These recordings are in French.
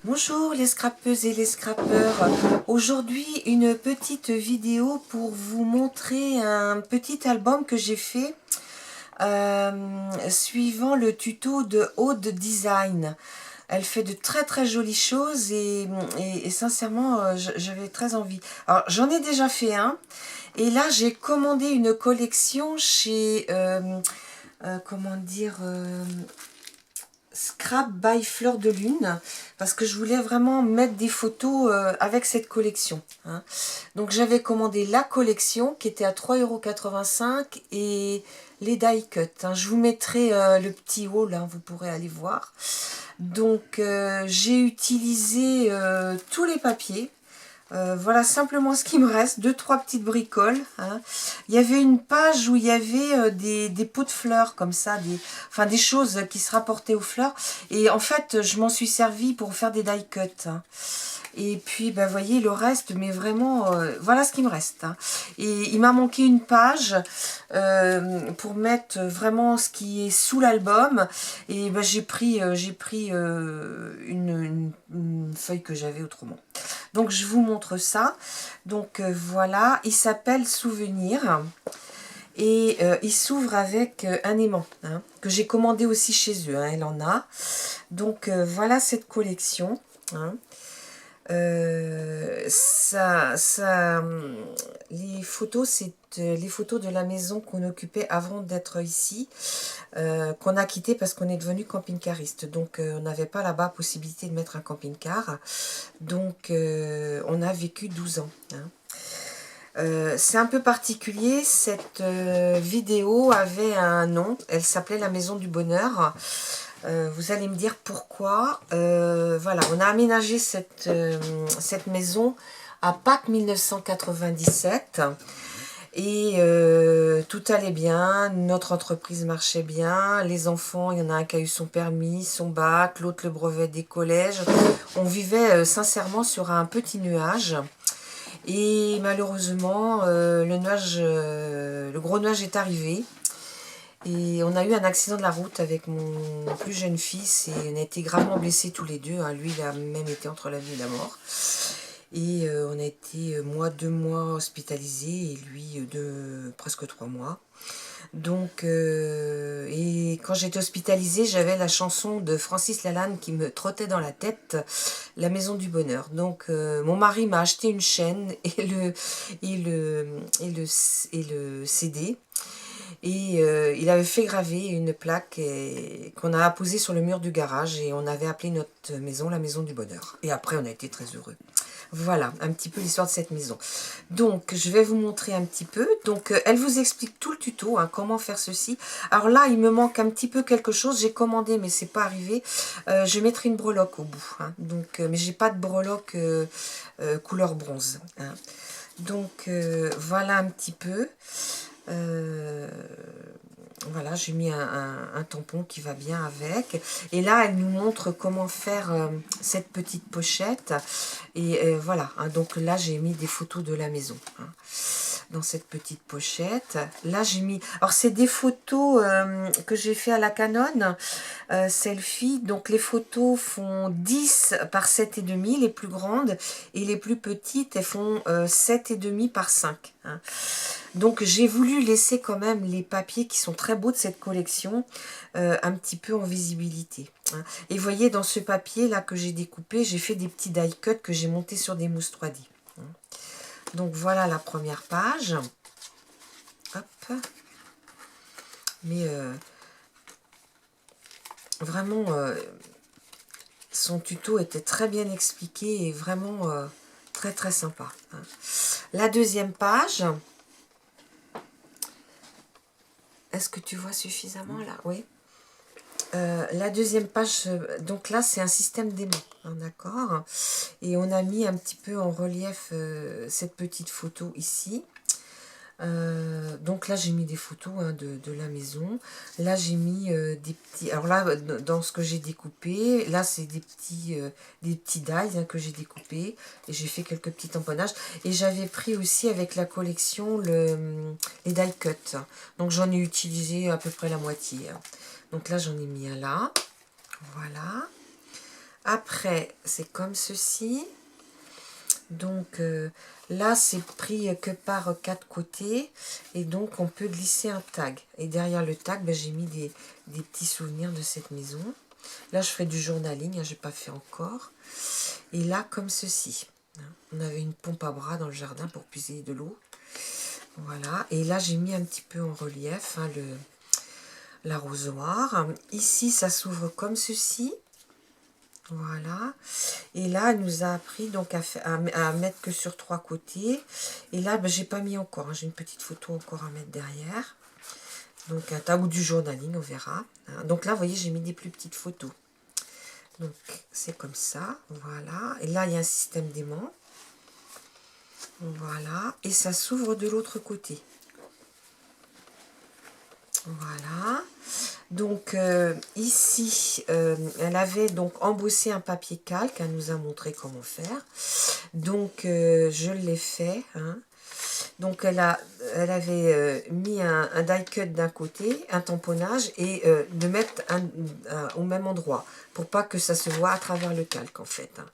Bonjour les scrapeuses et les scrapeurs. Aujourd'hui une petite vidéo pour vous montrer un petit album que j'ai fait suivant le tuto de Aude Design. Elle fait de très jolies choses et sincèrement j'avais très envie. Alors j'en ai déjà fait un et là j'ai commandé une collection chez comment dire Scrap by Fleur de Lune, parce que je voulais vraiment mettre des photos avec cette collection. Hein. Donc j'avais commandé la collection qui était à 3,85 € et les die cut. Hein. Je vous mettrai le petit haul, hein, vous pourrez aller voir. Donc j'ai utilisé tous les papiers. Voilà simplement ce qui me reste, 2-3 petites bricoles. Hein. Il y avait une page où il y avait des pots de fleurs comme ça, des choses qui se rapportaient aux fleurs. Et en fait, je m'en suis servi pour faire des die cuts. Hein. Et puis, vous voyez, le reste, mais vraiment, voilà ce qui me reste. Hein. Et il m'a manqué une page pour mettre vraiment ce qui est sous l'album. Et j'ai pris une feuille que j'avais autrement. Donc, je vous montre ça. Donc, voilà, il s'appelle Souvenir. Et il s'ouvre avec un aimant, hein, que j'ai commandé aussi chez eux. Hein, elle en a. Donc, voilà cette collection. Hein. Les photos, c'est les photos de la maison qu'on occupait avant d'être ici, qu'on a quitté parce qu'on est devenu camping-cariste. Donc on n'avait pas là-bas possibilité de mettre un camping-car. Donc on a vécu 12 ans. Hein. C'est un peu particulier, cette vidéo avait un nom, elle s'appelait La Maison du Bonheur. Vous allez me dire pourquoi. Voilà, on a aménagé cette maison à Pâques 1997 et tout allait bien, notre entreprise marchait bien, les enfants, il y en a un qui a eu son permis, son bac, l'autre le brevet des collèges. On vivait sincèrement sur un petit nuage. Et malheureusement, le gros nuage est arrivé. Et on a eu un accident de la route avec mon plus jeune fils et on a été gravement blessés tous les deux. Hein. Lui, il a même été entre la vie et la mort. Et on a été, moi, 2 mois hospitalisés et lui, presque 3 mois. Donc, et quand j'étais hospitalisée, j'avais la chanson de Francis Lalanne qui me trottait dans la tête, La Maison du Bonheur. Donc, mon mari m'a acheté une chaîne et le CD. Et il avait fait graver une plaque qu'on a apposée sur le mur du garage et on avait appelé notre maison la Maison du Bonheur. Et après, on a été très heureux. Voilà, un petit peu l'histoire de cette maison. Donc, je vais vous montrer un petit peu. Donc, elle vous explique tout le tuto, hein, comment faire ceci. Alors là, il me manque un petit peu quelque chose. J'ai commandé, mais c'est pas arrivé. Je mettrai une breloque au bout. Hein. Donc, mais j'ai pas de breloque couleur bronze. Hein. Donc, voilà un petit peu. Voilà, j'ai mis un tampon qui va bien avec. Et là, elle nous montre comment faire cette petite pochette. Et voilà, hein, donc là, j'ai mis des photos de la maison. Hein, dans cette petite pochette. Là, j'ai mis... Alors, c'est des photos que j'ai fait à la Canon, selfie. Donc, les photos font 10 par 7,5, les plus grandes. Et les plus petites, elles font 7,5 par 5. Hein. Donc, j'ai voulu laisser quand même les papiers qui sont très beaux de cette collection un petit peu en visibilité. Hein. Et vous voyez, dans ce papier là que j'ai découpé, j'ai fait des petits die cuts que j'ai montés sur des mousses 3D. Hein. Donc, voilà la première page. Hop. Mais vraiment, son tuto était très bien expliqué et vraiment très sympa. Hein. La deuxième page... Est-ce que tu vois suffisamment là? Oui. La deuxième page, donc là c'est un système d'aimant, hein, d'accord? Et on a mis un petit peu en relief cette petite photo ici. Donc là j'ai mis des photos, hein, de la maison. Là j'ai mis des petits... Alors là, dans ce que j'ai découpé, là c'est des petits dies, hein, que j'ai découpés. Et j'ai fait quelques petits tamponnages. Et j'avais pris aussi avec la collection les die cut. Donc j'en ai utilisé à peu près la moitié. Hein. Donc là j'en ai mis un là. Voilà. Après, c'est comme ceci. Donc là, c'est pris que par 4 côtés. Et donc, on peut glisser un tag. Et derrière le tag, ben, j'ai mis des petits souvenirs de cette maison. Là, je ferai du journaling, hein, je n'ai pas fait encore. Et là, comme ceci. On avait une pompe à bras dans le jardin pour puiser de l'eau. Voilà. Et là, j'ai mis un petit peu en relief hein, l'arrosoir. Ici, ça s'ouvre comme ceci. Voilà. Et là, elle nous a appris donc à mettre que sur 3 côtés. Et là, ben, j'ai pas mis encore. Hein, j'ai une petite photo encore à mettre derrière. Donc, un tabou du journaling, on verra. Hein. Donc là, vous voyez, j'ai mis des plus petites photos. Donc, c'est comme ça. Voilà. Et là, il y a un système d'aimant. Voilà. Et ça s'ouvre de l'autre côté. Voilà. Donc, ici, elle avait donc embossé un papier calque. Elle nous a montré comment faire. Donc, je l'ai fait. Hein. Donc, elle avait mis un die cut d'un côté, un tamponnage, et de mettre au même endroit, pour pas que ça se voit à travers le calque, en fait. Hein.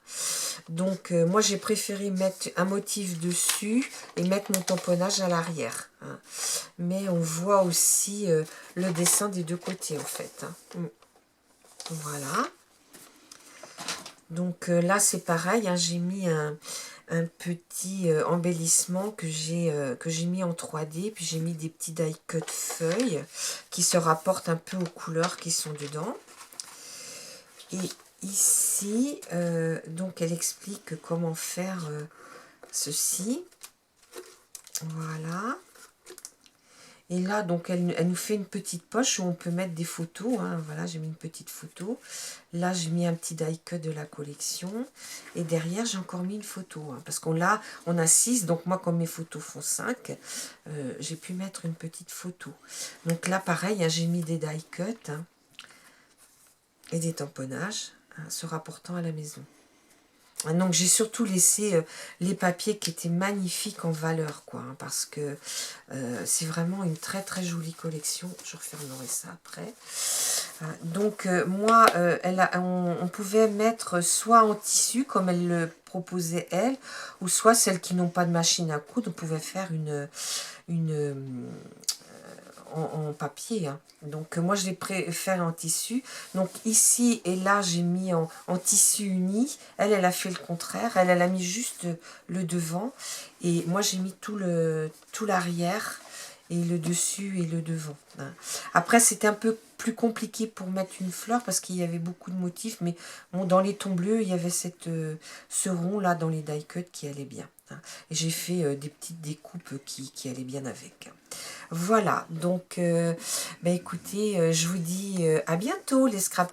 Donc, moi, j'ai préféré mettre un motif dessus et mettre mon tamponnage à l'arrière. Hein. Mais on voit aussi le dessin des deux côtés, en fait. Hein. Voilà. Donc, là, c'est pareil. Hein, j'ai mis un petit embellissement que j'ai mis en 3D. Puis, j'ai mis des petits die cut feuilles qui se rapportent un peu aux couleurs qui sont dedans. Et ici, donc elle explique comment faire ceci. Voilà. Et là, donc, elle nous fait une petite poche où on peut mettre des photos. Hein. Voilà, j'ai mis une petite photo. Là, j'ai mis un petit die cut de la collection. Et derrière, j'ai encore mis une photo. Hein, parce qu'on a 6. Donc, moi, comme mes photos font 5, j'ai pu mettre une petite photo. Donc là, pareil, hein, j'ai mis des die cut hein, et des tamponnages hein, se rapportant à la maison. Donc j'ai surtout laissé les papiers qui étaient magnifiques en valeur, quoi, hein, parce que c'est vraiment une très très jolie collection. Je refermerai ça après. Donc moi, on pouvait mettre soit en tissu, comme elle le proposait elle, ou soit celles qui n'ont pas de machine à coudre, on pouvait faire en papier. Hein. Donc moi je l'ai préféré en tissu. Donc ici et là j'ai mis en tissu uni. Elle a fait le contraire. Elle a mis juste le devant. Et moi j'ai mis tout l'arrière et le dessus et le devant. Hein. Après c'était un peu plus compliqué pour mettre une fleur parce qu'il y avait beaucoup de motifs. Mais bon, dans les tons bleus il y avait ce rond là dans les die cut qui allait bien. Hein. Et j'ai fait des petites découpes qui allaient bien avec. Voilà, donc, écoutez, je vous dis à bientôt les scrapeurs.